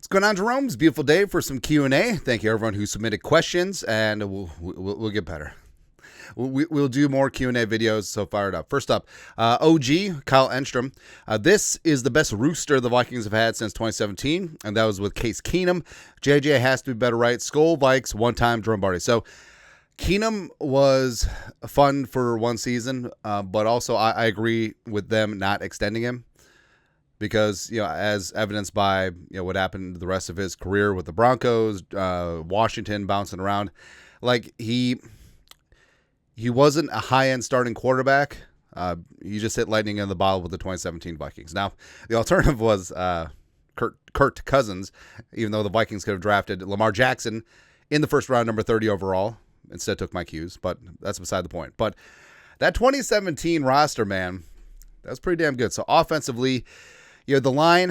What's going on, Jeromes? Beautiful day for some Q&A. Thank you, everyone who submitted questions, and we'll get better. We'll do more Q&A videos, so fired up. First up, OG, Kyle Enstrom. This is the best rooster the Vikings have had since 2017, and that was with Case Keenum. JJ has to be better, right? Skull, Vikes, one-time Jerome Barty. So Keenum was fun for one season, but also I agree with them not extending him. Because, as evidenced by, what happened the rest of his career with the Broncos, Washington bouncing around, like he wasn't a high-end starting quarterback. He just hit lightning in the bottle with the 2017 Vikings. Now, the alternative was Kirk Cousins, even though the Vikings could have drafted Lamar Jackson in the first round, number 30 overall. Instead took my cues, but that's beside the point. But that 2017 roster, man, that was pretty damn good. So offensively, the line,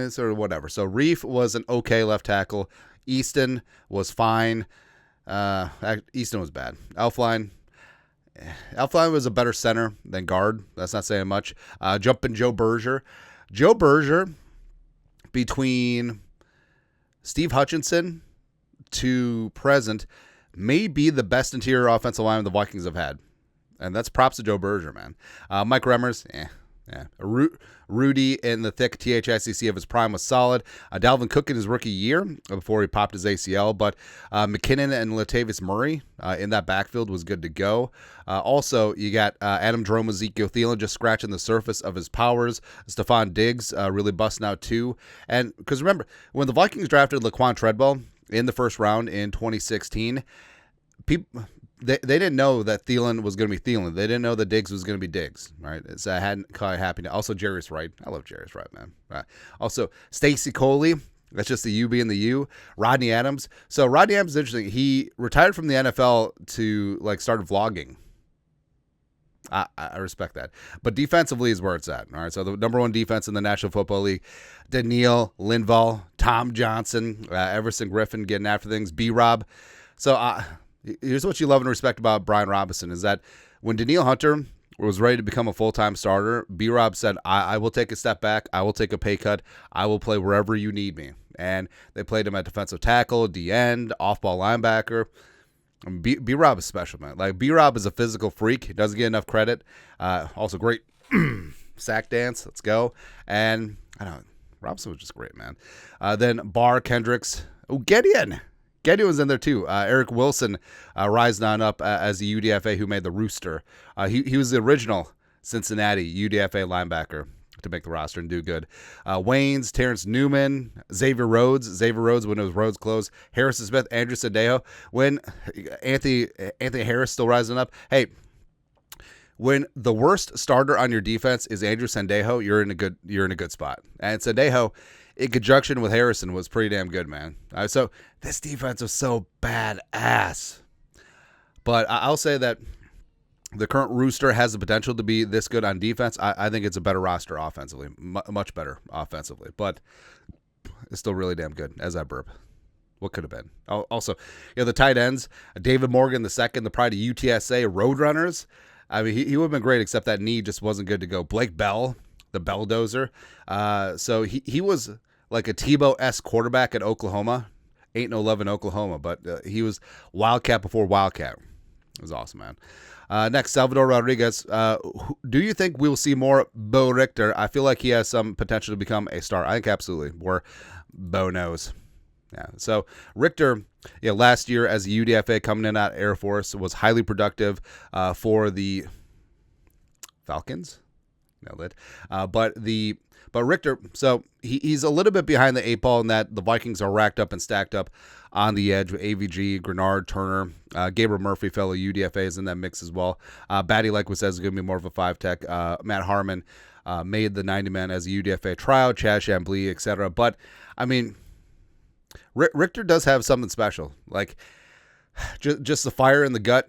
sort of whatever. So Reef was an okay left tackle. Easton was fine. Easton was bad. Elflein was a better center than guard. That's not saying much. Jumping Joe Berger. Joe Berger, between Steve Hutchinson to present, may be the best interior offensive lineman the Vikings have had. And that's props to Joe Berger, man. Mike Remmers, Rudy in the thick THICC of his prime was solid. Dalvin Cook in his rookie year before he popped his ACL, but McKinnon and Latavius Murray in that backfield was good to go. Also, you got Adam Jerome, Ezekiel Thielen just scratching the surface of his powers. Stephon Diggs really busting out too. And because remember, when the Vikings drafted Laquan Treadwell in the first round in 2016, people... They didn't know that Thielen was going to be Thielen. They didn't know that Diggs was going to be Diggs, right? So I hadn't quite happy. Also, Jarius Wright. I love Jarius Wright, man. Right. Also, Stacy Coley. That's just the U being the U. Rodney Adams. So Rodney Adams is interesting. He retired from the NFL to start vlogging. I respect that. But defensively is where it's at. All right. So the number one defense in the National Football League: Daniil, Linval, Tom Johnson, Everson Griffin getting after things. B-Rob. So here's what you love and respect about Brian Robinson is that when Daniil Hunter was ready to become a full-time starter, B-Rob said, I will take a step back. I will take a pay cut. I will play wherever you need me. And they played him at defensive tackle, D-end, off-ball linebacker. B-Rob is special, man. B-Rob is a physical freak. He doesn't get enough credit. Also great sack dance. Let's go. And Robinson was just great, man. Then Barr, Kendricks. Gideon was in there too. Eric Wilson rising on up as the UDFA who made the rooster. He was the original Cincinnati UDFA linebacker to make the roster and do good. Waynes, Terrence Newman, Xavier Rhodes when it was Rhodes closed. Harrison Smith, Andrew Sandejo. When Anthony Harris still rising up. Hey, when the worst starter on your defense is Andrew Sandejo, you're in a good spot. And Sandejo, in conjunction with Harrison, was pretty damn good, man. So this defense was so badass. But I'll say that the current rooster has the potential to be this good on defense. I think it's a better roster offensively, much better offensively. But it's still really damn good, as I burp. What could have been? Also, the tight ends, David Morgan II, the pride of UTSA, Roadrunners. I mean, he would have been great, except that knee just wasn't good to go. Blake Bell, the Belldozer. So he was like a Tebow-esque quarterback at Oklahoma. 8-11 Oklahoma, but he was Wildcat before Wildcat. It was awesome, man. Next, Salvador Rodriguez. Do you think we'll see more Bo Richter? I feel like he has some potential to become a star. I think absolutely, where Bo knows. Yeah. So Richter, last year as a UDFA coming in at Air Force, was highly productive for the Falcons. Nailed it. But Richter, so he's a little bit behind the eight ball in that the Vikings are racked up and stacked up on the edge with AVG, Grenard, Turner, Gabriel Murphy, fellow UDFA, is in that mix as well. Batty, like we said, is going to be more of a 5-tech. Matt Harmon made the 90-man as a UDFA tryout, Chad Chambly, etc. But, I mean, Richter does have something special. Like, just the fire in the gut,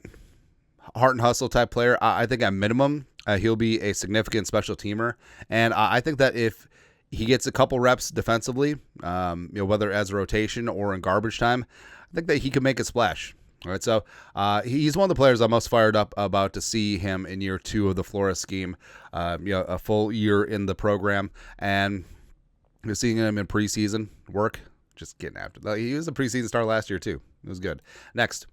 heart and hustle type player. I think at minimum, he'll be a significant special teamer. And I think that if he gets a couple reps defensively, whether as a rotation or in garbage time, I think that he could make a splash. All right, so he's one of the players I'm most fired up about to see him in year 2 of the Flores scheme. A full year in the program, and You're seeing him in preseason work, just getting after. He was a preseason star last year too. It was good. Next.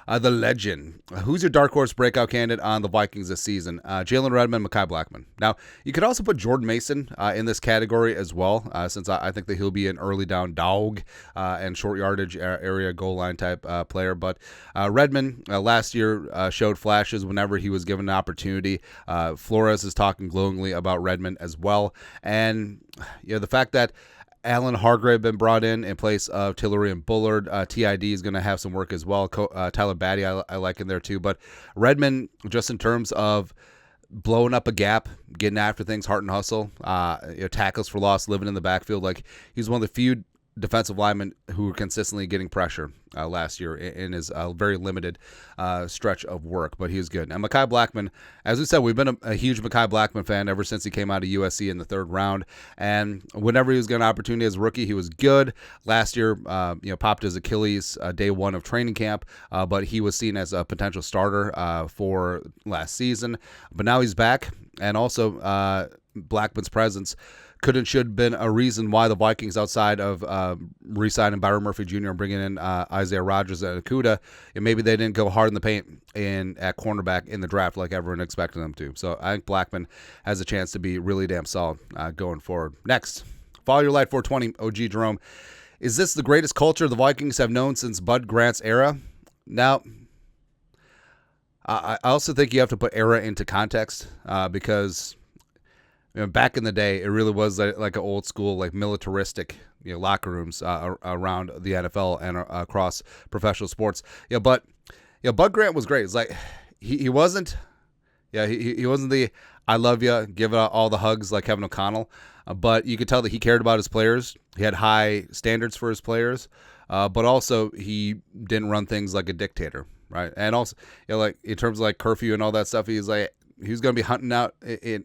The legend. Who's your dark horse breakout candidate on the Vikings this season? Jalen Redmond, Mekhi Blackman. Now, you could also put Jordan Mason in this category as well, since I think that he'll be an early down dog and short yardage area goal line type player. But Redmond last year showed flashes whenever he was given an opportunity. Flores is talking glowingly about Redmond as well. And the fact that Alan Hargrave been brought in place of Tillery and Bullard. TID is going to have some work as well. Tyler Batty I like in there too. But Redmond, just in terms of blowing up a gap, getting after things, heart and hustle, tackles for loss, living in the backfield. Like, he's one of the few defensive linemen who were consistently getting pressure last year in his very limited stretch of work, but he was good. And Mekhi Blackman, as we said, we've been a huge Mekhi Blackman fan ever since he came out of USC in the 3rd round. And whenever he was given an opportunity as a rookie, he was good. Last year, popped his Achilles day 1 of training camp, but he was seen as a potential starter for last season. But now he's back, and also Blackman's presence could and should have been a reason why the Vikings, outside of re-signing Byron Murphy Jr. and bringing in Isaiah Rodgers and Okudah, and maybe they didn't go hard in the paint at cornerback in the draft like everyone expected them to. So I think Blackman has a chance to be really damn solid going forward. Next, Follow Your Light 420, OG Jerome. Is this the greatest culture the Vikings have known since Bud Grant's era? Now, I also think you have to put era into context because back in the day, it really was like an old school, like militaristic, locker rooms around the NFL and across professional sports. But Bud Grant was great. It's like he wasn't, he wasn't the I love you, give out all the hugs like Kevin O'Connell, but you could tell that he cared about his players. He had high standards for his players, but also he didn't run things like a dictator, right? And also, like in terms of like curfew and all that stuff, he was going to be hunting out in.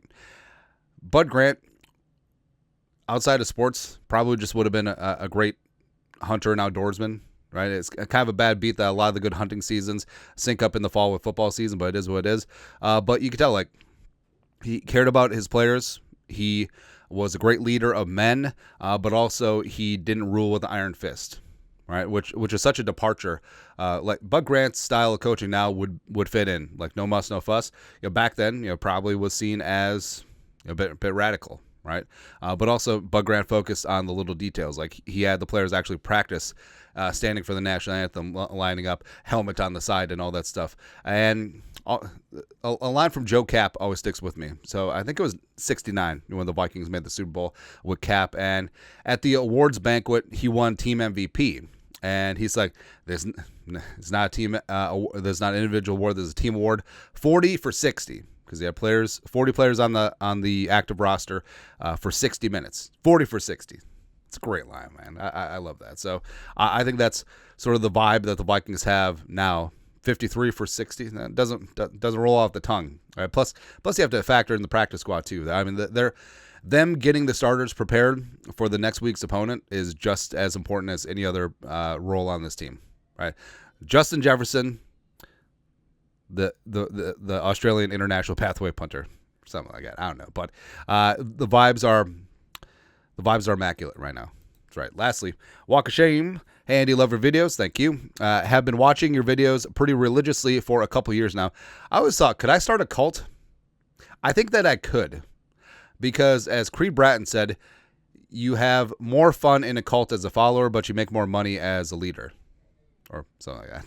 Bud Grant, outside of sports, probably just would have been a great hunter and outdoorsman, right? It's kind of a bad beat that a lot of the good hunting seasons sync up in the fall with football season, but it is what it is. But you can tell, like, he cared about his players. He was a great leader of men, but also he didn't rule with an iron fist, right? Which is such a departure. Like Bud Grant's style of coaching now would fit in, like no muss, no fuss. Back then, probably was seen as a bit radical, right? But also, Bud Grant focused on the little details. Like, he had the players actually practice standing for the national anthem, lining up, helmet on the side, and all that stuff. And a line from Joe Cap always sticks with me. So I think it was 1969 when the Vikings made the Super Bowl with Cap. And at the awards banquet, he won Team MVP. And he's like, "It's not a team. There's not an individual award. There's a team award. 40 for 60." Because he had 40 players on the active roster for 60 minutes. 40 for 60. It's a great line, man. I love that. So I think that's sort of the vibe that the Vikings have now. 53 for 60. That doesn't roll off the tongue. All right? Plus you have to factor in the practice squad too. I mean, them getting the starters prepared for the next week's opponent is just as important as any other role on this team, right? Justin Jefferson, the Australian international pathway punter, something like that. I don't know, but the vibes are immaculate right now. That's right. Lastly, Walk of Shame. Hey, Andy, love your videos. Thank you. Have been watching your videos pretty religiously for a couple years now. I always thought, could I start a cult? I think that I could, because as Creed Bratton said, you have more fun in a cult as a follower, but you make more money as a leader, or something like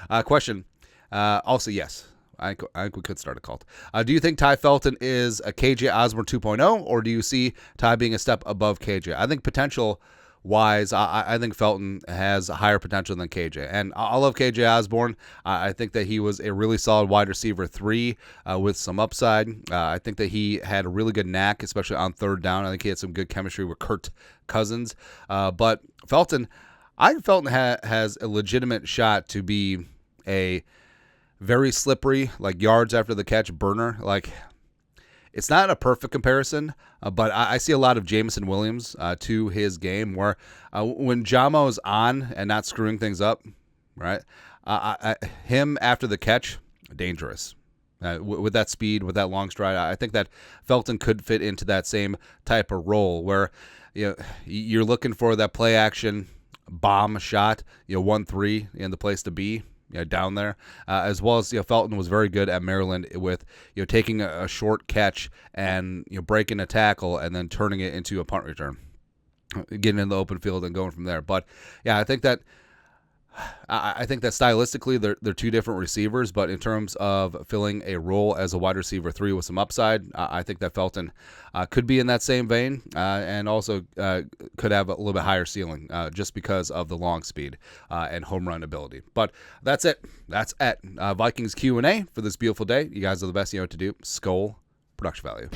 that. Question. Also, yes, I think we could start a cult. Do you think Ty Felton is a KJ Osborne 2.0, or do you see Ty being a step above KJ? I think potential-wise, I think Felton has a higher potential than KJ. And I love KJ Osborne. I think that he was a really solid wide receiver 3 with some upside. I think that he had a really good knack, especially on third down. I think he had some good chemistry with Kirk Cousins. But Felton, I think Felton has a legitimate shot to be a very slippery, like yards after the catch burner. Like, it's not a perfect comparison, but I see a lot of Jameson Williams to his game, where when Jamo's on and not screwing things up, right? Him after the catch, dangerous. With that speed, with that long stride, I think that Felton could fit into that same type of role, where you're looking for that play action bomb shot, 1-3 in the place to be. Down there, as well as Felton was very good at Maryland with taking a short catch and breaking a tackle and then turning it into a punt return, getting in the open field and going from there. But yeah, I think that stylistically they're two different receivers, but in terms of filling a role as a wide receiver 3 with some upside, I think that Felton could be in that same vein, and also could have a little bit higher ceiling just because of the long speed and home run ability. But that's it. That's at Vikings Q&A for this beautiful day. You guys are the best. You know what to do. Skol, production value.